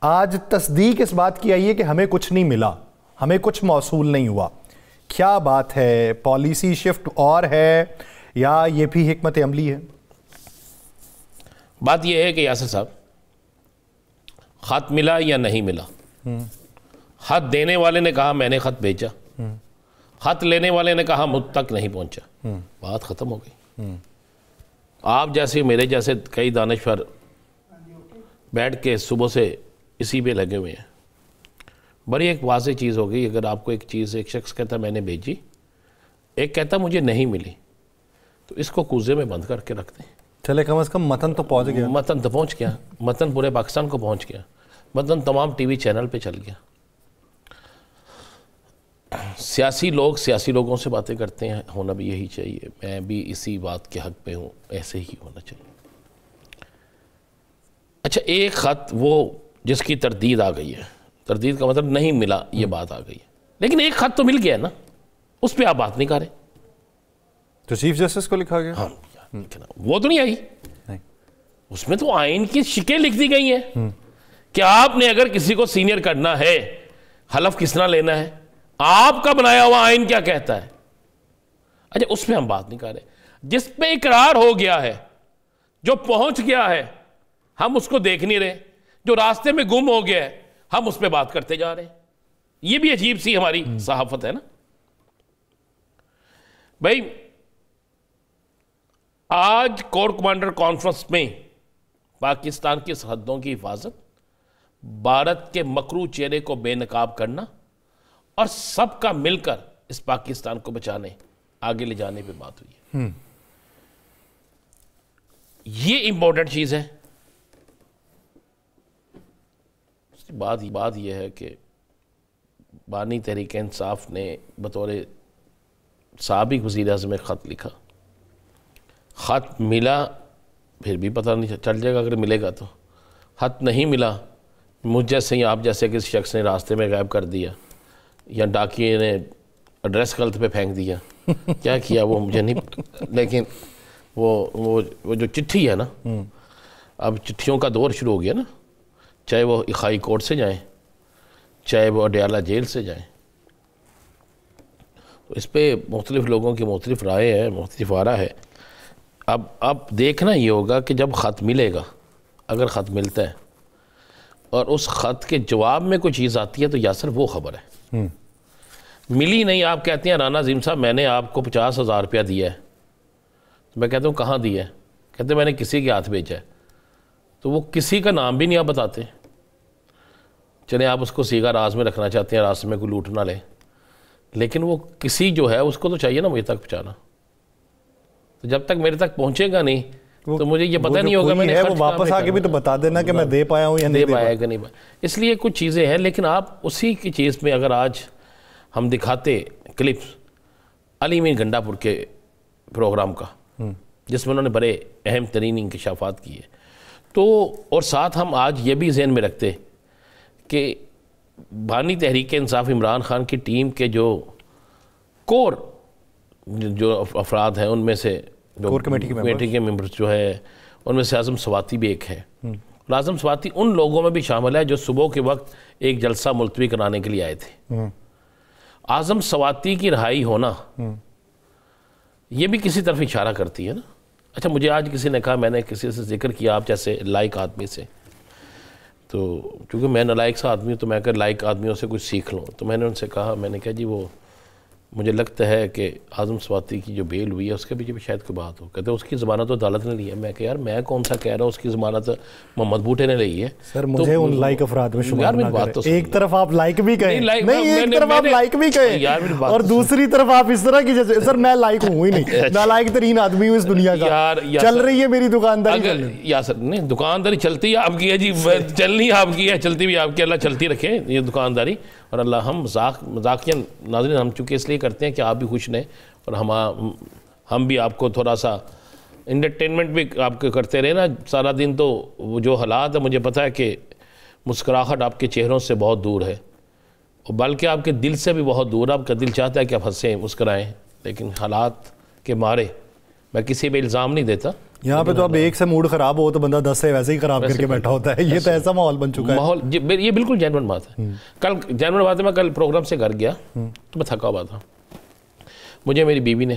آج تصدیق اس بات کی آئی ہے کہ ہمیں کچھ نہیں ملا, ہمیں کچھ موصول نہیں ہوا. کیا بات ہے؟ پالیسی شفٹ اور ہے یا یہ بھی حکمت عملی ہے؟ بات یہ ہے کہ یاسر صاحب, خط ملا یا نہیں ملا, خط دینے والے نے کہا میں نے خط بھیجا, خط لینے والے نے کہا مجھ تک نہیں پہنچا, بات ختم ہو گئی. آپ جیسے میرے جیسے کئی دانشور بیٹھ کے صبح سے اسی پہ لگے ہوئے ہیں. بڑی ایک واضح چیز ہو گئی, اگر آپ کو ایک چیز ایک شخص کہتا میں نے بھیجی, ایک کہتا مجھے نہیں ملی, تو اس کو کوزے میں بند کر کے رکھتے ہیں. چلے کم از کم متن تو پہنچ گیا. متن تو پہنچ گیا, متن پورے پاکستان کو پہنچ گیا, متن تمام ٹی وی چینل پہ چل گیا. سیاسی لوگ سیاسی لوگوں سے باتیں کرتے ہیں, ہونا بھی یہی چاہیے. میں بھی اسی بات کے حق پہ ہوں, ایسے ہی ہونا چاہیے. اچھا, ایک خط وہ جس کی تردید آ گئی ہے, تردید کا مطلب نہیں ملا, یہ بات آ گئی ہے, لیکن ایک خط تو مل گیا نا, اس پہ آپ بات نہیں کر رہے. تو چیف جسٹس کو لکھا گیا, ہاں وہ تو نہیں آئی, اس میں تو آئین کی شکیں لکھ دی گئی ہیں کہ آپ نے اگر کسی کو سینئر کرنا ہے, حلف کس طرح لینا ہے, آپ کا بنایا ہوا آئین کیا کہتا ہے. اچھا, اس پہ ہم بات نہیں کر رہے. جس پہ اقرار ہو گیا ہے, جو پہنچ گیا ہے, ہم اس کو دیکھ نہیں رہے. جو راستے میں گم ہو گیا ہے, ہم اس پہ بات کرتے جا رہے ہیں. یہ بھی عجیب سی ہماری صحافت ہے نا بھائی. آج کور کمانڈر کانفرنس میں پاکستان کی سرحدوں کی حفاظت, بھارت کے مکرو چہرے کو بے نقاب کرنا اور سب کا مل کر اس پاکستان کو بچانے آگے لے جانے پہ بات ہوئی ہے. یہ امپورٹنٹ چیز ہے. بات یہ ہے کہ بانی تحریک انصاف نے بطور سابق وزیر اعظم خط لکھا, خط ملا پھر بھی پتہ نہیں چل جائے گا اگر ملے گا تو. خط نہیں ملا, مجھ جیسے ہی آپ جیسے کسی شخص نے راستے میں غائب کر دیا, یا ڈاکیے نے ایڈریس غلط پہ پھینک دیا, کیا کیا وہ مجھے نہیں پتا. لیکن وہ جو چٹھی ہے نا, اب چٹھیوں کا دور شروع ہو گیا نا, چاہے وہ اخائی کورٹ سے جائیں, چاہے وہ اڈیالہ جیل سے جائیں. اس پہ مختلف لوگوں کی مختلف رائے ہے, مختلف آرا ہے. اب دیکھنا یہ ہوگا کہ جب خط ملے گا, اگر خط ملتا ہے اور اس خط کے جواب میں کوئی چیز آتی ہے تو یاسر وہ خبر ہے. ملی نہیں, آپ کہتے ہیں رانا عظیم صاحب میں نے آپ کو 50,000 روپیہ دیا ہے, تو میں کہتا ہوں کہاں دیا ہے, کہتے ہیں میں نے کسی کے ہاتھ بھیجا ہے. تو وہ کسی کا نام بھی نہیں آپ بتاتے. چلیں آپ اس کو سیگا راز میں رکھنا چاہتے ہیں, راز میں کوئی لوٹ نہ لے, لیکن وہ کسی جو ہے اس کو تو چاہیے نا مجھے تک پہنچانا. تو جب تک میرے تک پہنچے گا نہیں تو مجھے یہ پتہ نہیں ہوگا میں نے وہ واپس آ کے بھی تو بتا دینا کہ میں دے پایا ہوں یا نہیں دے پایا کہ نہیں پایا. اس لیے کچھ چیزیں ہیں, لیکن آپ اسی کی چیز میں اگر آج ہم دکھاتے کلپس علی میر گنڈا پور کے پروگرام کا, جس میں انہوں نے بڑے اہم ترین انکشافات کیے, تو اور ساتھ ہم آج یہ بھی ذہن میں رکھتے کہ بانی تحریک انصاف عمران خان کی ٹیم کے جو کور جو افراد ہیں, ان میں سے جو کمیٹی کے ممبرز جو ہے, ان میں سے اعظم سواتی بھی ایک ہے. اور اعظم سواتی ان لوگوں میں بھی شامل ہے جو صبح کے وقت ایک جلسہ ملتوی کرانے کے لیے آئے تھے. اعظم سواتی کی رہائی ہونا یہ بھی کسی طرف اشارہ کرتی ہے نا. اچھا, مجھے آج کسی نے کہا, میں نے کسی سے ذکر کیا آپ جیسے لائق آدمی سے, تو چونکہ میں نالائق سا آدمی ہوں تو میں اگر لائق آدمیوں سے کچھ سیکھ لوں, تو میں نے ان سے کہا, میں نے کہا جی وہ مجھے لگتا ہے کہ اعظم سواتی کی جو بیل ہوئی ہے اس کے پیچھے بھی شاید کوئی بات ہو. کہتے ہیں اس کی ضمانت تو عدالت نے لی ہے. میں کہ یار میں کون سا کہہ رہا ہوں اس کی ضمانت محمد بوٹے نے لی ہے. سر مجھے ان لائق افراد میں شمار نہ کریں. ایک طرف آپ لائق بھی کہیں, نہیں ایک طرف آپ لائق بھی کہیں, اور دوسری طرف آپ اس طرح کی جیسے سر میں لائق ہوں ہی نہیں, نالائق ترین آدمی ہوں اس دنیا کا. چل رہی ہے میری دکانداری. یاسر نہیں, دکانداری چلتی آپ کی ہے جی, چلنی آپ کی ہے, چلتی بھی آپ کی, اللہ چلتی رکھے یہ دکانداری. اور اللہ ہم مذاقیاً ناظرین ہم چونکہ اس لیے کرتے ہیں کہ آپ بھی خوش رہیں, اور ہم بھی آپ کو تھوڑا سا انٹرٹینمنٹ بھی آپ کے کرتے رہے نا سارا دن. تو وہ جو حالات ہے مجھے پتہ ہے کہ مسکراہٹ آپ کے چہروں سے بہت دور ہے, اور بلکہ آپ کے دل سے بھی بہت دور. آپ کا دل چاہتا ہے کہ آپ ہنسیں مسکرائیں, لیکن حالات کے مارے میں کسی پہ الزام نہیں دیتا, یہاں پہ تو اب ایک سے موڈ خراب ہو تو بندہ 10 سے ویسے ہی خراب کر کے بیٹھا ہوتا ہے. یہ تو ایسا ماحول بن چکا ہے. ماحول یہ بالکل جینون بات ہے. کل جینون بات ہے, میں کل پروگرام سے گھر گیا تو میں تھکا ہوا تھا. مجھے میری بیوی نے,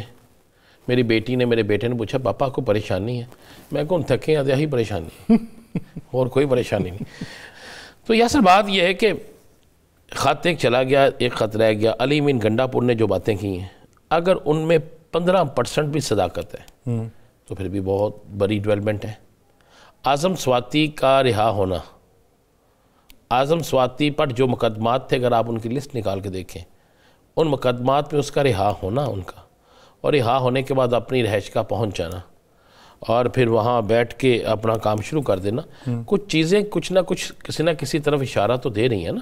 میری بیٹی نے, میرے بیٹے نے پوچھا پاپا کو پریشانی ہے؟ میں کہوں تھکے ہیں, یہی پریشانی اور کوئی پریشانی نہیں. تو یاسر بات یہ ہے کہ خط ایک چلا گیا, ایک خط رہ گیا. علی امین گنڈا پور نے جو باتیں کی ہیں, اگر ان میں 15% بھی صداقت ہے تو پھر بھی بہت بڑی ڈیولپمنٹ ہے. اعظم سواتی کا رہا ہونا, اعظم سواتی پر جو مقدمات تھے اگر آپ ان کی لسٹ نکال کے دیکھیں, ان مقدمات میں اس کا رہا ہونا ان کا, اور رہا ہونے کے بعد اپنی رہائش کا پہنچ جانا اور پھر وہاں بیٹھ کے اپنا کام شروع کر دینا, کچھ چیزیں کچھ نہ کچھ کسی نہ کسی طرف اشارہ تو دے رہی ہیں نا.